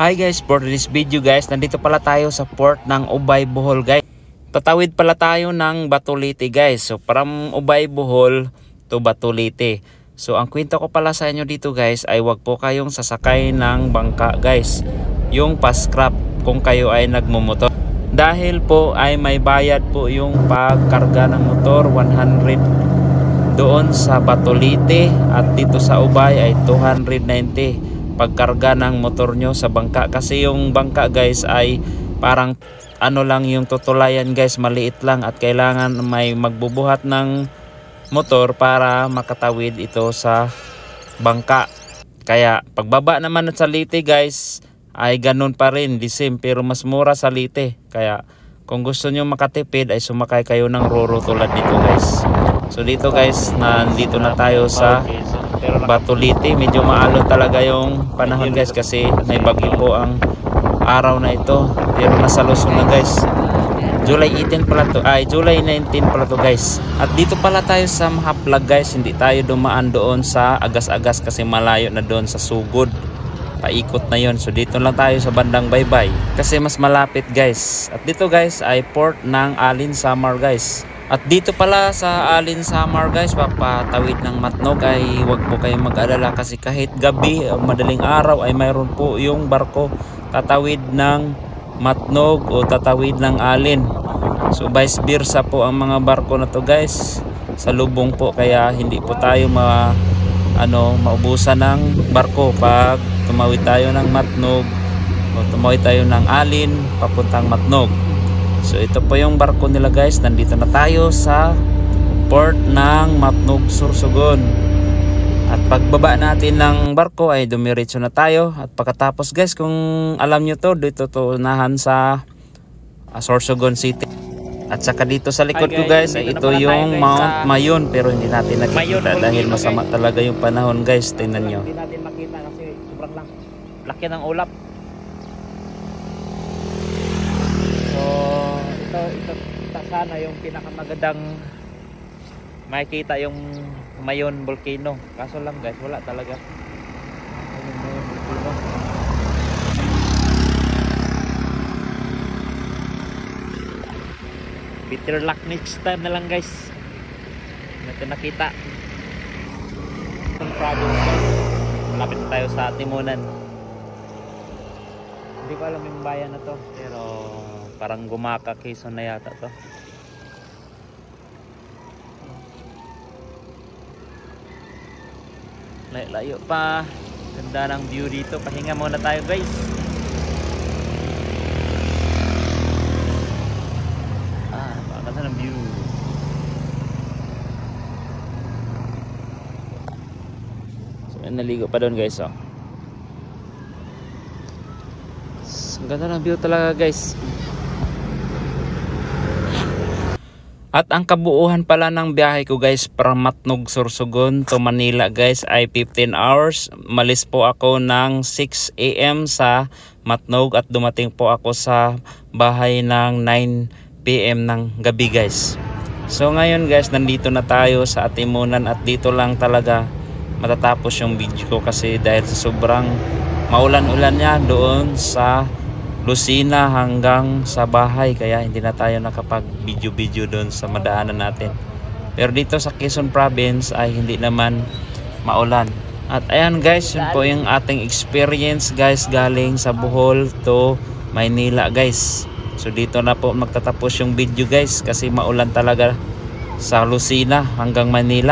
Hi guys, for this video guys, nandito pala tayo sa port ng Ubay, Bohol guys. Tatawid pala tayo ng Batulite guys. So from Ubay, Bohol to Batulite. So ang kwento ko pala sa inyo dito guys ay wag po kayong sasakay ng bangka guys. Yung pa-scrap kung kayo ay nagmumotor. Dahil po ay may bayad po yung pagkarga ng motor, 100 doon sa Batulite at dito sa Ubay ay 290 pagkarga ng motor nyo sa bangka. Kasi yung bangka guys ay parang ano lang yung tutulayan guys, maliit lang at kailangan may magbubuhat ng motor para makatawid ito sa bangka. Kaya pagbaba naman sa Leyte guys ay ganun pa rin, the same, pero mas mura sa Leyte. Kaya kung gusto nyo makatipid ay sumakay kayo ng Roro tulad dito guys. So dito guys, nandito na tayo sa Batulite. Medyo maalon talaga yung panahon guys kasi may bagyo po ang araw na ito, pero nasa Luzon na guys. July 18 pala to, ay July 19 pala to guys. At dito pala tayo sa Mahaplag guys, hindi tayo dumaan doon sa Agas-Agas kasi malayo na doon sa Sugod, paikot na yon. So dito lang tayo sa bandang Baybay kasi mas malapit guys. At dito guys ay port ng Alin Samar guys. At dito pala sa Alin Samar guys, papatawid ng Matnog ay wag po kayong mag-alala kasi kahit gabi o madaling araw ay mayroon po yung barko tatawid ng Matnog o tatawid ng Alin. So vice versa po ang mga barko na to guys, sa lubong po, kaya hindi po tayo maubusan ng barko pag tumawid tayo ng Matnog o tumawid tayo ng Alin papuntang Matnog. So ito po yung barko nila guys. Nandito na tayo sa port ng Matnog, Sorsogon. At pagbaba natin ng barko ay dumiretso na tayo. At pagkatapos guys, kung alam nyo to, dito to unahan sa Sorsogon City. At saka dito sa likod ko guys ay ito yung Mount Mayon, pero hindi natin nakikita dahil masama talaga yung panahon guys. Tingnan nyo. Hindi natin makita kasi sobrang lang laki ng ulap. Ito sana yung pinakamagandang makikita yung Mayon Volcano. Kaso lang guys, wala talaga. Mayon Volcano. Better luck next time na lang guys. Natin nakita. Malapit na tayo sa Timonan. Hindi ko alam yung bayan na to, pero parang Gumaka, Quezon na yata to. Layo pa. Ganda ng view dito. Pahinga muna tayo guys. Ganda ng view. So naligo pa doon guys. Ang ganda ng view talaga guys. At ang kabuuhan pala ng biyahe ko guys from Matnog, Sorsogon to Manila guys ay 15 hours. Malis po ako ng 6 AM sa Matnog at dumating po ako sa bahay ng 9 PM ng gabi guys. So ngayon guys, nandito na tayo sa Timonan at dito lang talaga matatapos yung video ko kasi dahil sa sobrang maulan-ulan niya doon sa Lucena hanggang sa bahay, kaya hindi na tayo nakapag video doon sa madaanan natin. Pero dito sa Quezon Province ay hindi naman maulan. At ayan guys, yun po yung ating experience guys galing sa Bohol to Maynila guys. So dito na po magtatapos yung video guys kasi maulan talaga sa Lucena hanggang Manila.